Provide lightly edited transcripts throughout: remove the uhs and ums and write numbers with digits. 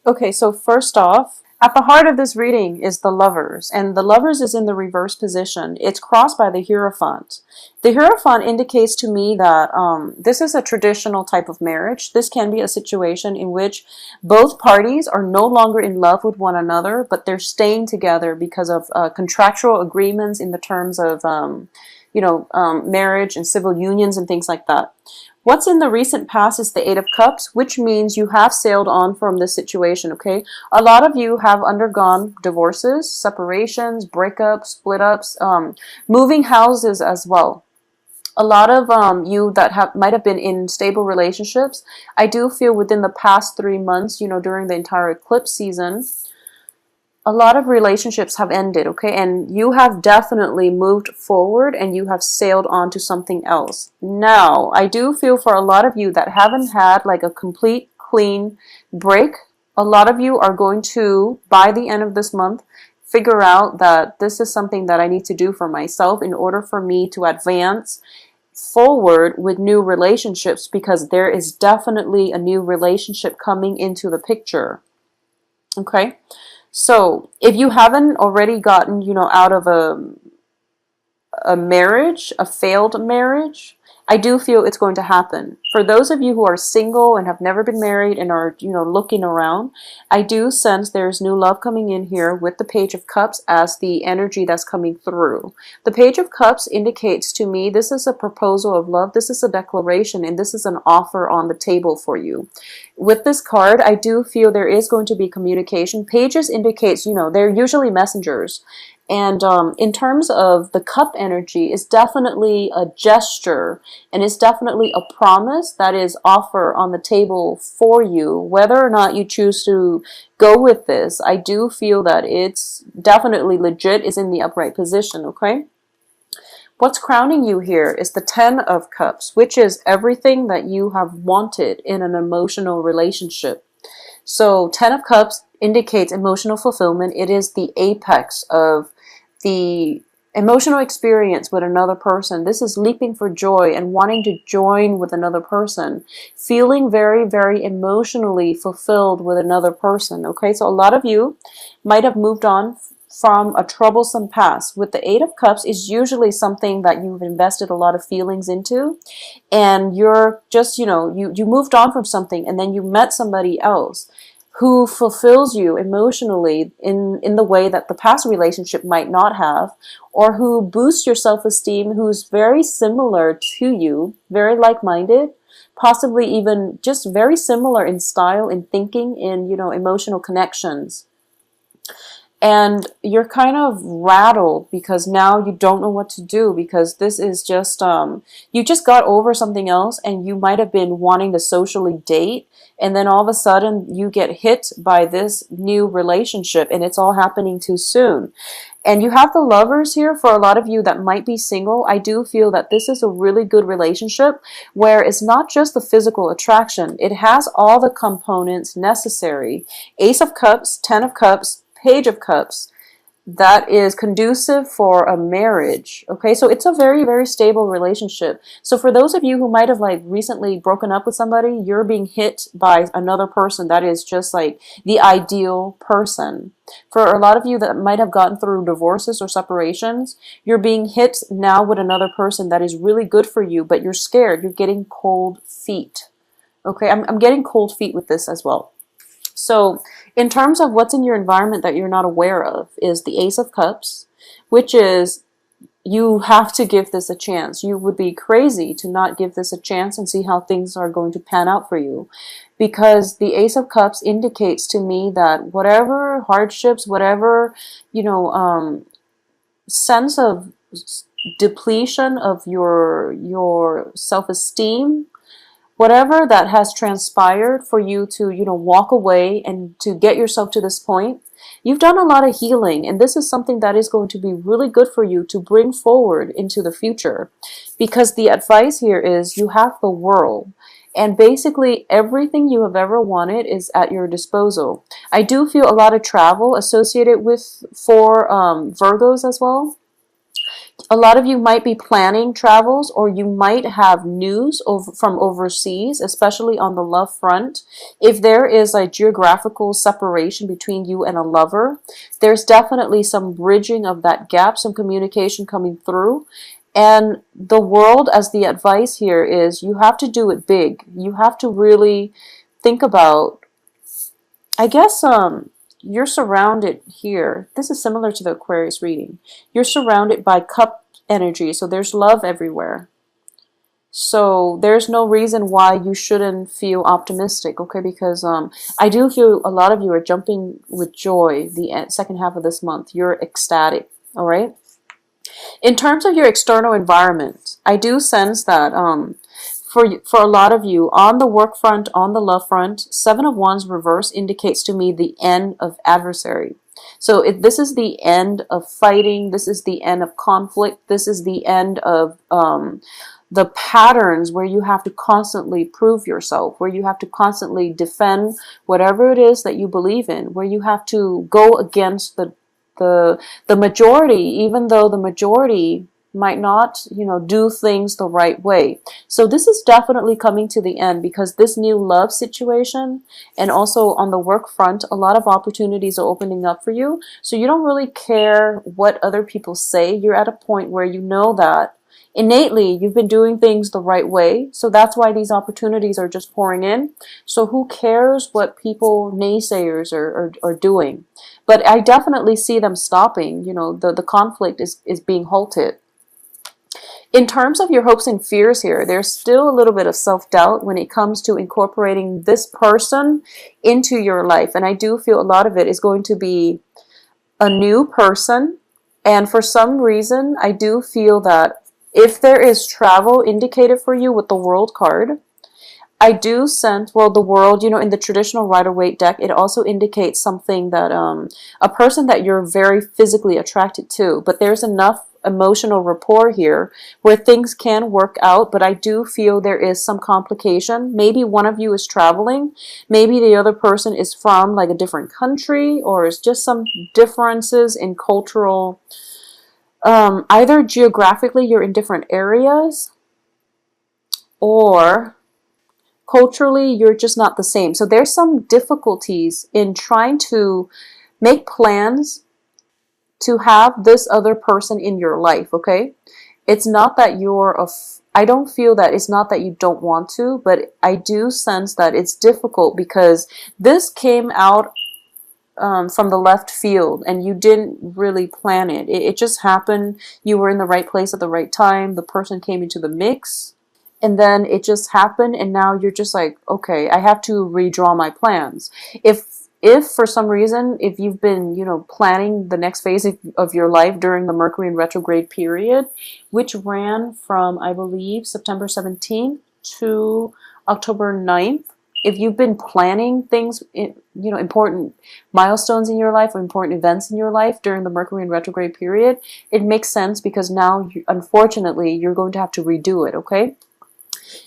Okay, so first off, at the heart of this reading is the Lovers, and the Lovers is in the reverse position. It's crossed by the Hierophant. The Hierophant indicates to me that this is a traditional type of marriage. This can be a situation in which both parties are no longer in love with one another, but they're staying together because of contractual agreements in the terms of, marriage and civil unions and things like that. What's in the recent past is the Eight of Cups, which means you have sailed on from this situation, okay? A lot of you have undergone divorces, separations, breakups, split ups, moving houses as well. A lot of you that might have been in stable relationships, I do feel within the past 3 months, during the entire eclipse season, a lot of relationships have ended, okay? And you have definitely moved forward and you have sailed on to something else. Now, I do feel for a lot of you that haven't had like a complete clean break, a lot of you are going to, by the end of this month, figure out that this is something that I need to do for myself in order for me to advance forward with new relationships, because there is definitely a new relationship coming into the picture, okay? So if you haven't already gotten, out of a marriage, a failed marriage, I do feel it's going to happen. For those of you who are single and have never been married and are, looking around, I do sense there's new love coming in here with the Page of Cups as the energy that's coming through. The Page of Cups indicates to me this is a proposal of love, this is a declaration, and this is an offer on the table for you. With this card, I do feel there is going to be communication. Pages indicates, they're usually messengers. And in terms of the cup energy, it's definitely a gesture and it's definitely a promise that is offer on the table for you. Whether or not you choose to go with this, I do feel that it's definitely legit, is in the upright position, okay? What's crowning you here is the Ten of Cups, which is everything that you have wanted in an emotional relationship. So Ten of Cups indicates emotional fulfillment. It is the apex of the emotional experience with another person. This is leaping for joy and wanting to join with another person, feeling very, very emotionally fulfilled with another person. Okay, so a lot of you might have moved on from a troublesome past. With the Eight of Cups is usually something that you've invested a lot of feelings into, and you're just, you moved on from something and then you met somebody else who fulfills you emotionally in the way that the past relationship might not have, or who boosts your self-esteem, who's very similar to you, very like-minded, possibly even just very similar in style, in thinking, in, emotional connections. And you're kind of rattled because now you don't know what to do, because this is just, you just got over something else and you might have been wanting to socially date, and then all of a sudden you get hit by this new relationship and it's all happening too soon. And you have the Lovers here. For a lot of you that might be single, I do feel that this is a really good relationship where it's not just the physical attraction. It has all the components necessary. Ace of Cups, Ten of Cups, Page of Cups, that is conducive for a marriage. Okay, so it's a very, very stable relationship. So for those of you who might have like recently broken up with somebody, you're being hit by another person that is just like the ideal person. For a lot of you that might have gotten through divorces or separations, you're being hit now with another person that is really good for you, but you're scared. You're getting cold feet. Okay, I'm getting cold feet with this as well. So in terms of what's in your environment that you're not aware of is the Ace of Cups, which is you have to give this a chance. You would be crazy to not give this a chance and see how things are going to pan out for you. Because the Ace of Cups indicates to me that whatever hardships, whatever, sense of depletion of your self-esteem, whatever that has transpired for you to, walk away and to get yourself to this point, you've done a lot of healing. And this is something that is going to be really good for you to bring forward into the future. Because the advice here is you have the world. And basically everything you have ever wanted is at your disposal. I do feel a lot of travel associated with for Virgos as well. A lot of you might be planning travels, or you might have news from overseas, especially on the love front. If there is a geographical separation between you and a lover, there's definitely some bridging of that gap, some communication coming through. And the world, as the advice here is, you have to do it big. You have to really think about, I guess, you're surrounded here. This is similar to the Aquarius reading. You're surrounded by cup energy, so there's love everywhere. So there's no reason why you shouldn't feel optimistic, okay? Because I do feel a lot of you are jumping with joy the second half of this month. You're ecstatic, all right? In terms of your external environment, I do sense that for a lot of you, on the work front, on the love front, Seven of Wands reverse indicates to me the end of adversary. So this is the end of fighting. This is the end of conflict. This is the end of the patterns where you have to constantly prove yourself, where you have to constantly defend whatever it is that you believe in, where you have to go against the majority, even though the majority might not, do things the right way. So this is definitely coming to the end, because this new love situation, and also on the work front, a lot of opportunities are opening up for you. So you don't really care what other people say. You're at a point where you know that innately you've been doing things the right way. So that's why these opportunities are just pouring in. So who cares what people, naysayers, are doing? But I definitely see them stopping. The conflict is being halted. In terms of your hopes and fears here, there's still a little bit of self-doubt when it comes to incorporating this person into your life. And I do feel a lot of it is going to be a new person. And for some reason, I do feel that if there is travel indicated for you with the World card, I do sense, well, the World, in the traditional Rider-Waite deck, it also indicates something that a person that you're very physically attracted to. But there's enough emotional rapport here where things can work out, but I do feel there is some complication. Maybe one of you is traveling, maybe the other person is from like a different country, or it's just some differences in cultural, either geographically you're in different areas, or culturally you're just not the same. So there's some difficulties in trying to make plans to have this other person in your life, okay? It's not that I don't feel that it's not that you don't want to, but I do sense that it's difficult because this came out from the left field and you didn't really plan it. It just happened. You were in the right place at the right time. The person came into the mix, and then it just happened, and now you're just like, okay, I have to redraw my plans. If for some reason, if you've been, planning the next phase of your life during the Mercury in retrograde period, which ran from, I believe, September 17th to October 9th, if you've been planning things, important milestones in your life or important events in your life during the Mercury in retrograde period, it makes sense, because now, unfortunately, you're going to have to redo it, okay?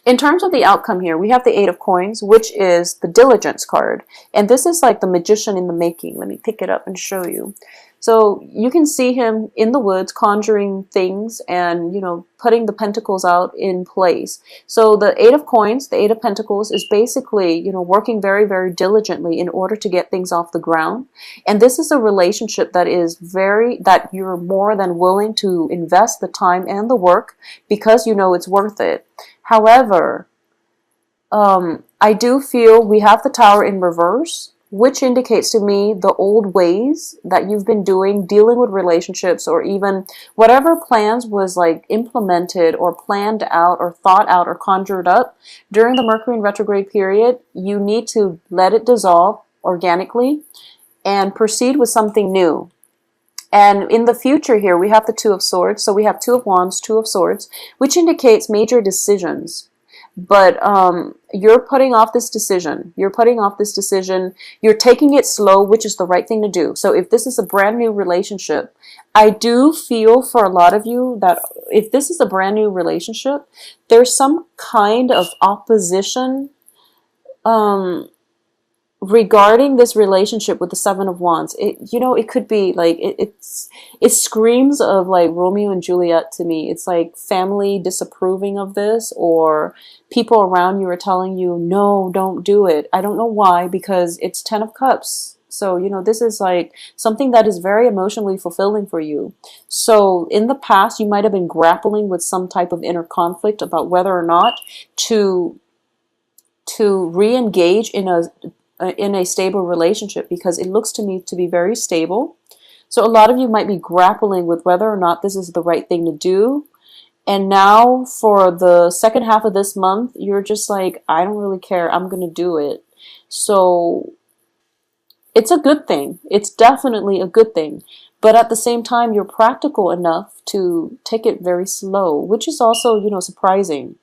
In terms of the outcome here, we have the Eight of Coins, which is the Diligence card. And this is like the magician in the making. Let me pick it up and show you. So you can see him in the woods conjuring things and, putting the pentacles out in place. So the Eight of Coins, the Eight of Pentacles, is basically, working very, very diligently in order to get things off the ground. And this is a relationship that that you're more than willing to invest the time and the work, because it's worth it. However, I do feel we have the Tower in reverse, which indicates to me the old ways that you've been dealing with relationships, or even whatever plans was like implemented or planned out or thought out or conjured up during the Mercury in retrograde period. You need to let it dissolve organically and proceed with something new. And in the future here, we have the Two of Swords. So we have Two of Wands, Two of Swords, which indicates major decisions. But you're putting off this decision. You're putting off this decision. You're taking it slow, which is the right thing to do. So if this is a brand new relationship, I do feel for a lot of you that if this is a brand new relationship, there's some kind of opposition regarding this relationship with the Seven of Wands, it could be like it screams of like Romeo and Juliet to me. It's like family disapproving of this, or people around you are telling you, no, don't do it. I don't know why, because it's Ten of Cups. So, this is like something that is very emotionally fulfilling for you. So in the past, you might have been grappling with some type of inner conflict about whether or not to re-engage in a stable relationship, because it looks to me to be very stable. So a lot of you might be grappling with whether or not this is the right thing to do. And now for the second half of this month, you're just like, I don't really care. I'm going to do it. So it's a good thing. It's definitely a good thing. But at the same time, you're practical enough to take it very slow, which is also, surprising.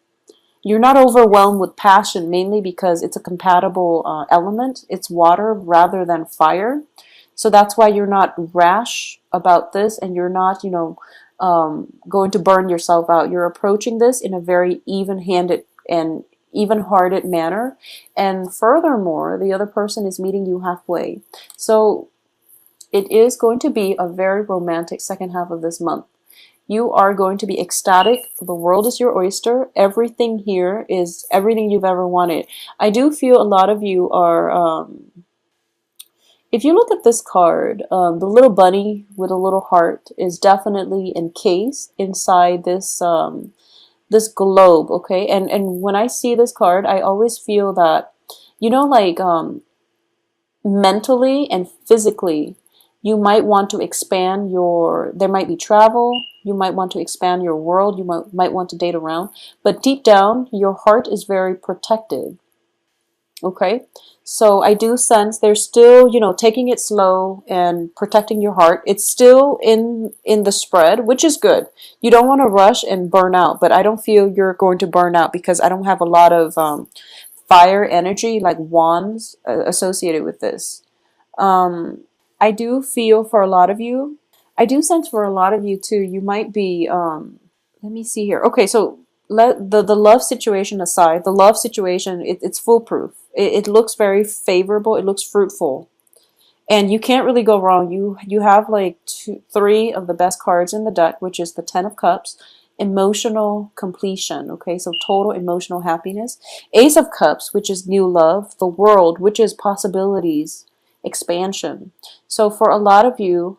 You're not overwhelmed with passion, mainly because it's a compatible element. It's water rather than fire. So that's why you're not rash about this, and you're not, going to burn yourself out. You're approaching this in a very even-handed and even-hearted manner. And furthermore, the other person is meeting you halfway. So it is going to be a very romantic second half of this month. You are going to be ecstatic. The world is your oyster. Everything here is everything you've ever wanted. I do feel a lot of you are, if you look at this card, the little bunny with a little heart is definitely encased inside this this globe, okay? And when I see this card, I always feel that, like mentally and physically, you might want to expand there might be travel, you might want to expand your world, you might want to date around, but deep down, your heart is very protected, okay? So I do sense they're still, taking it slow and protecting your heart. It's still in the spread, which is good. You don't want to rush and burn out, but I don't feel you're going to burn out, because I don't have a lot of fire energy, like wands, associated with this. I do feel for a lot of you, I do sense for a lot of you too, you might be, let me see here. Okay, so let the love situation aside, the love situation, it's foolproof. It looks very favorable. It looks fruitful. And you can't really go wrong. You have like three of the best cards in the deck, which is the Ten of Cups, emotional completion, okay? So total emotional happiness. Ace of Cups, which is new love. The World, which is possibilities, expansion. So for a lot of you,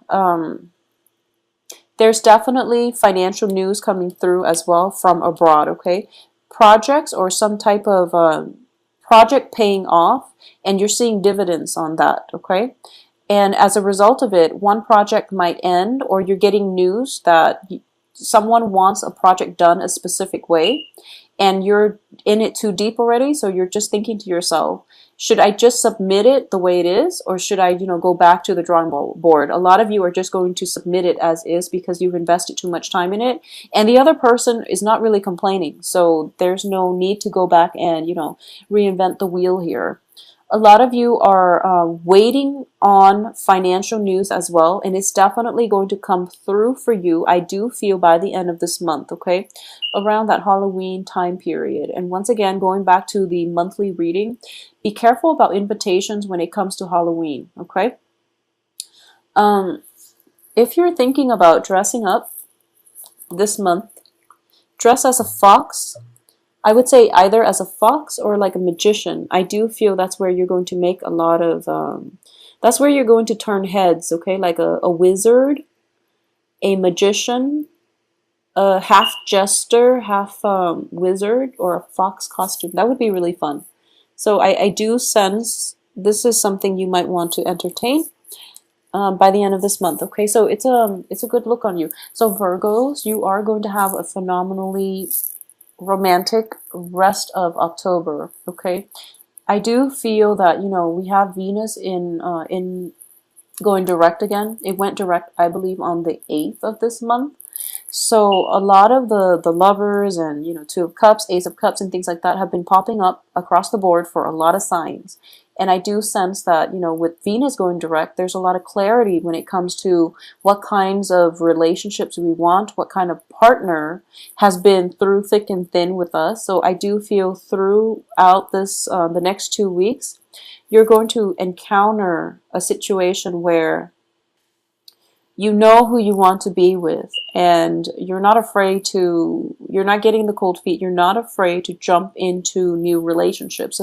there's definitely financial news coming through as well from abroad, okay? Projects or some type of project paying off, and you're seeing dividends on that, okay? And as a result of it, one project might end, or you're getting news that someone wants a project done a specific way, and you're in it too deep already, so you're just thinking to yourself, should I just submit it the way it is, or should I, go back to the drawing board? A lot of you are just going to submit it as is because you've invested too much time in it, and the other person is not really complaining, so there's no need to go back and, reinvent the wheel here. A lot of you are waiting on financial news as well, and it's definitely going to come through for you, I do feel, by the end of this month, okay? Around that Halloween time period. And once again, going back to the monthly reading, be careful about invitations when it comes to Halloween, okay? If you're thinking about dressing up this month, dress as a fox. I would say either as a fox or like a magician. I do feel that's where you're going to make a lot of, that's where you're going to turn heads, okay? Like a wizard, a magician, a half jester, half wizard, or a fox costume. That would be really fun. So I do sense this is something you might want to entertain by the end of this month, okay? So it's a good look on you. So Virgos, you are going to have a phenomenally romantic rest of October, okay? I do feel that, we have Venus in going direct again. It went direct, I believe, on the 8th of this month. So a lot of the lovers and, Two of Cups, Ace of Cups, and things like that have been popping up across the board for a lot of signs. And I do sense that, you know, with Venus going direct, there's a lot of clarity when it comes to what kinds of relationships we want, what kind of partner has been through thick and thin with us. So I do feel throughout this, the next 2 weeks, you're going to encounter a situation where you know who you want to be with, and you're not afraid to, you're not getting the cold feet, you're not afraid to jump into new relationships.